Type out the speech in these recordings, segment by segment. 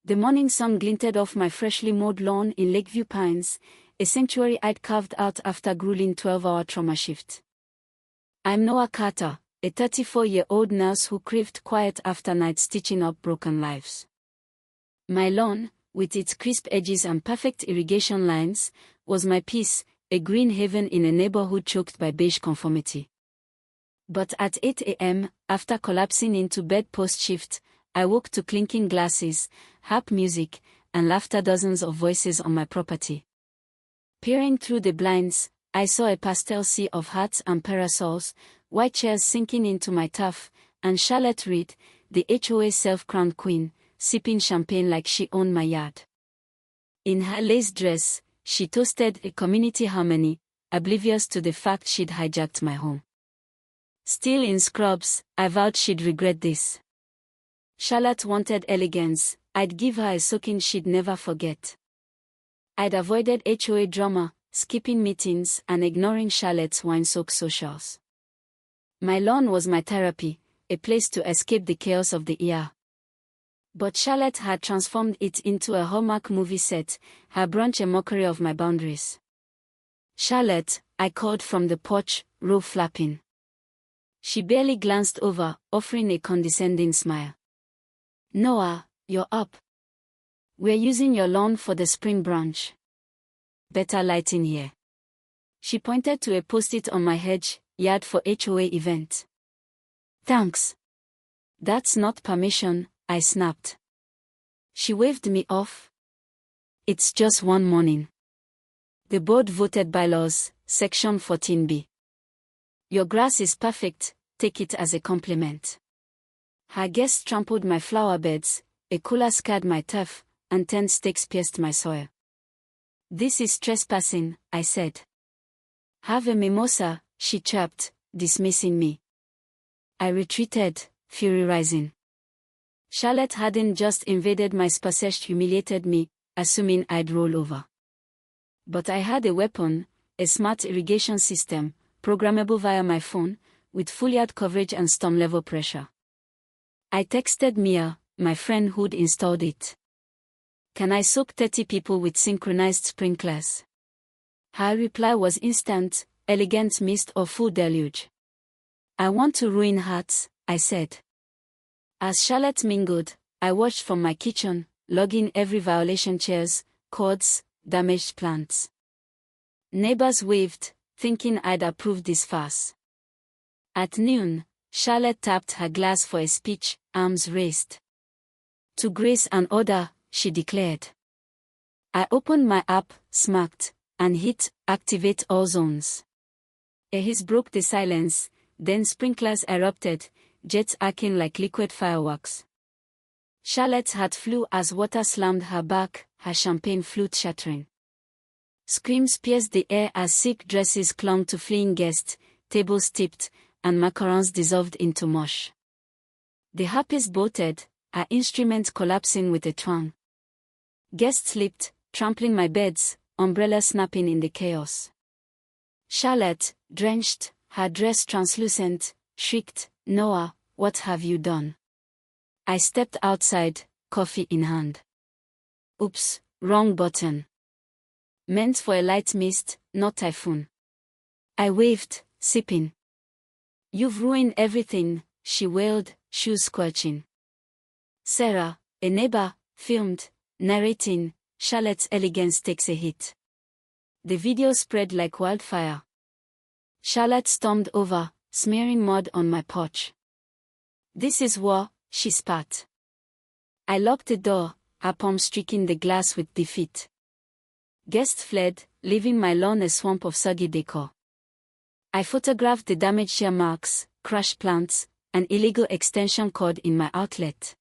The morning sun glinted off my freshly mowed lawn in Lakeview Pines, a sanctuary I'd carved out after a grueling 12-hour trauma shift. I'm Noah Carter, a 34-year-old nurse who craved quiet after nights stitching up broken lives. My lawn, with its crisp edges and perfect irrigation lines, was my peace, a green haven in a neighborhood choked by beige conformity. But at 8 a.m., after collapsing into bed post-shift, I woke to clinking glasses, harp music, and laughter, dozens of voices on my property. Peering through the blinds, I saw a pastel sea of hats and parasols, white chairs sinking into my turf, and Charlotte Reed, the HOA self-crowned queen, sipping champagne like she owned my yard. In her lace dress, she toasted a community harmony, oblivious to the fact she'd hijacked my home. Still in scrubs, I vowed she'd regret this. Charlotte wanted elegance, I'd give her a soaking she'd never forget. I'd avoided HOA drama, skipping meetings, and ignoring Charlotte's wine-soaked socials. My lawn was my therapy, a place to escape the chaos of the ER. But Charlotte had transformed it into a Hallmark movie set, her brunch a mockery of my boundaries. "Charlotte," I called from the porch, robe flapping. She barely glanced over, offering a condescending smile. "Noah, you're up. We're using your lawn for the spring brunch. Better lighting here." She pointed to a post-it on my hedge, "Yard for HOA event." "Thanks. That's not permission," I snapped. She waved me off. "It's just one morning. The board voted bylaws, section 14B. Your grass is perfect, take it as a compliment." Her guests trampled my flower beds, a cooler scarred my turf, and 10 stakes pierced my soil. "This is trespassing," I said. "Have a mimosa," she chirped, dismissing me. I retreated, fury rising. Charlotte hadn't just invaded my space, humiliated me, assuming I'd roll over. But I had a weapon, a smart irrigation system, programmable via my phone, with full yard coverage and storm-level pressure. I texted Mia, my friend who'd installed it. "Can I soak 30 people with synchronized sprinklers?" Her reply was instant, elegant mist or full deluge. "I want to ruin hearts," I said. As Charlotte mingled, I watched from my kitchen, logging every violation: chairs, cords, damaged plants. Neighbors waved, thinking I'd approved this farce. At noon, Charlotte tapped her glass for a speech, arms raised. "To grace and order," she declared. I opened my app, smirked, and hit activate all zones. A hiss broke the silence, then sprinklers erupted, jets arcing like liquid fireworks. Charlotte's heart flew as water slammed her back, her champagne flute shattering. Screams pierced the air as silk dresses clung to fleeing guests, tables tipped, and macarons dissolved into mush. The harpists bolted, our instruments collapsing with a twang. Guests slipped, trampling my beds, umbrellas snapping in the chaos. Charlotte, drenched, her dress translucent, shrieked, "Noah, what have you done?" I stepped outside, coffee in hand. "Oops, wrong button. Meant for a light mist, not typhoon." I waved, sipping. "You've ruined everything," she wailed, shoes squelching. Sarah, a neighbor, filmed, narrating, "Charlotte's elegance takes a hit." The video spread like wildfire. Charlotte stormed over, smearing mud on my porch. "This is war," she spat. I locked the door, her palm streaking the glass with defeat. Guests fled, leaving my lawn a swamp of soggy decor. I photographed the damaged shear marks, crushed plants, and illegal extension cord in my outlet.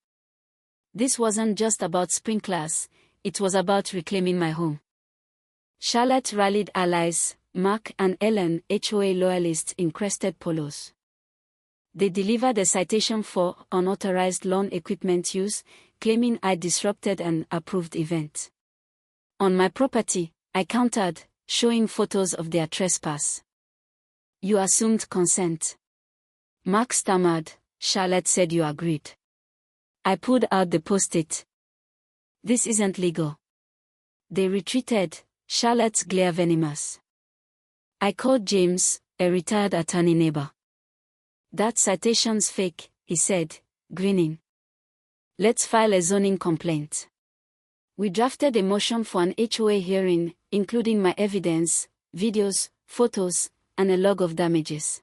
This wasn't just about sprinklers, it was about reclaiming my home. Charlotte rallied allies, Mark and Ellen, HOA loyalists in crested polos. They delivered a citation for unauthorized lawn equipment use, claiming I disrupted an approved event. On my property, I countered, showing photos of their trespass. "You assumed consent." Mark stammered. "Charlotte said you agreed." I pulled out the post-it. This isn't legal. They retreated, Charlotte's glare venomous. I called James, a retired attorney neighbor. That citation's fake, he said, grinning. Let's file a zoning complaint. We drafted a motion for an HOA hearing, including my evidence, videos, photos, and a log of damages.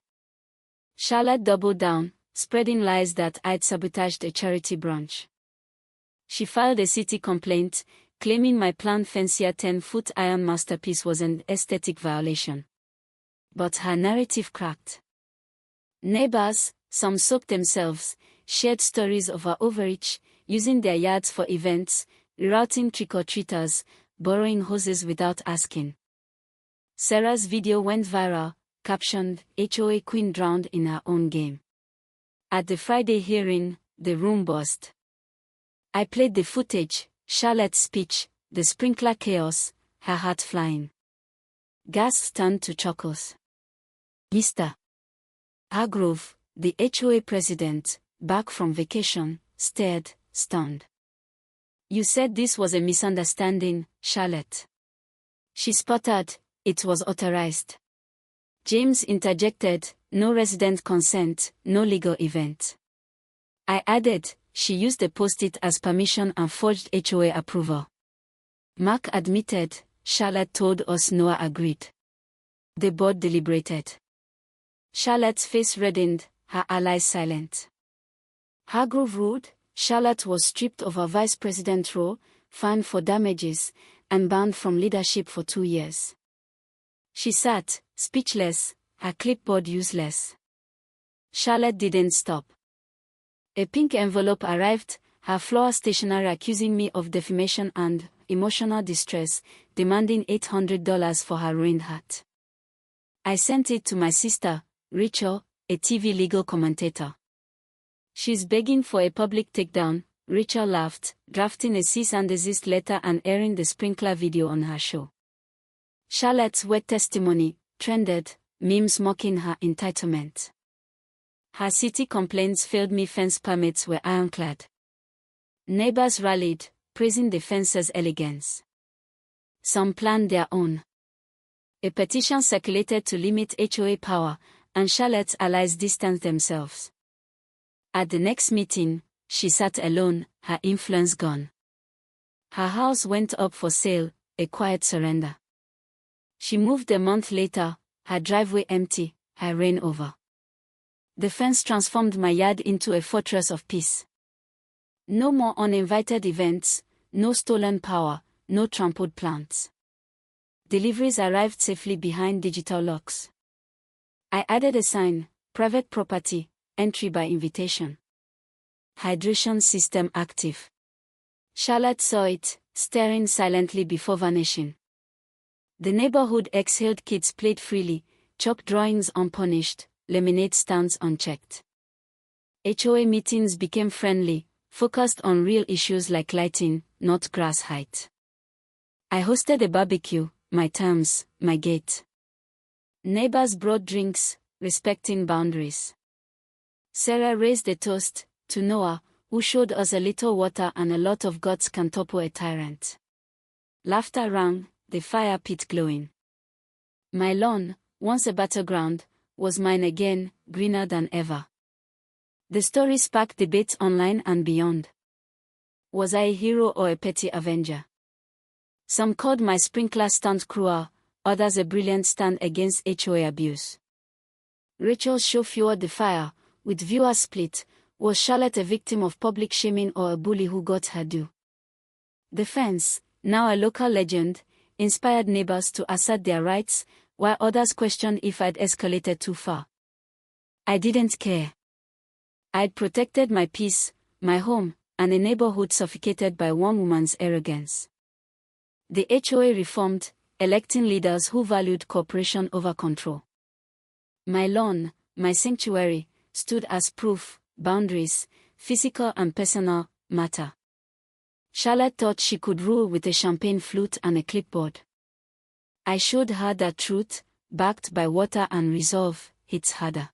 Charlotte doubled down, spreading lies that I'd sabotaged a charity brunch. She filed a city complaint, claiming my planned fancier 10-foot iron masterpiece was an aesthetic violation. But her narrative cracked. Neighbors, some soaked themselves, shared stories of her overreach, using their yards for events, rerouting trick-or-treaters, borrowing hoses without asking. Sarah's video went viral, captioned, HOA Queen drowned in her own game. At the Friday hearing, the room buzzed. I played the footage, Charlotte's speech, the sprinkler chaos, her heart flying. Gasps turned to chuckles. Mr. Hargrove, the HOA president, back from vacation, stared, stunned. You said this was a misunderstanding, Charlotte. She sputtered, it was authorized. James interjected, no resident consent, no legal event. I added, she used a post-it as permission and forged HOA approval. Mark admitted, Charlotte told us Noah agreed. The board deliberated. Charlotte's face reddened, her allies silent. Hargrove ruled, Charlotte was stripped of her vice president role, fined for damages, and banned from leadership for 2 years. She sat, speechless, her clipboard useless. Charlotte didn't stop. A pink envelope arrived, her floor stationery accusing me of defamation and emotional distress, demanding $800 for her ruined heart. I sent it to my sister, Rachel, a TV legal commentator. She's begging for a public takedown, Rachel laughed, drafting a cease and desist letter and airing the sprinkler video on her show. Charlotte's wet testimony trended, memes mocking her entitlement. Her city complaints failed me fence permits were ironclad. Neighbors rallied, praising the fence's elegance. Some planned their own. A petition circulated to limit HOA power, and Charlotte's allies distanced themselves. At the next meeting, she sat alone, her influence gone. Her house went up for sale, a quiet surrender. She moved a month later, her driveway empty, her reign over. The fence transformed my yard into a fortress of peace. No more uninvited events, no stolen power, no trampled plants. Deliveries arrived safely behind digital locks. I added a sign, private property, entry by invitation. Hydration system active. Charlotte saw it, staring silently before vanishing. The neighborhood exhaled, kids played freely, chalk drawings unpunished, lemonade stands unchecked. HOA meetings became friendly, focused on real issues like lighting, not grass height. I hosted a barbecue, my terms, my gate. Neighbors brought drinks, respecting boundaries. Sarah raised a toast to Noah, who showed us a little water and a lot of guts can topple a tyrant. Laughter rang, the fire pit glowing. My lawn, once a battleground, was mine again, greener than ever. The story sparked debates online and beyond. Was I a hero or a petty avenger? Some called my sprinkler stunt cruel, others a brilliant stand against HOA abuse. Rachel's show fueled the fire, with viewers split. Was Charlotte a victim of public shaming or a bully who got her due? The fence, now a local legend, inspired neighbors to assert their rights, while others questioned if I'd escalated too far. I didn't care. I'd protected my peace, my home, and a neighborhood suffocated by one woman's arrogance. The HOA reformed, electing leaders who valued cooperation over control. My lawn, my sanctuary, stood as proof, boundaries, physical and personal, matter. Charlotte thought she could rule with a champagne flute and a clipboard. I showed her that truth, backed by water and resolve, hits harder.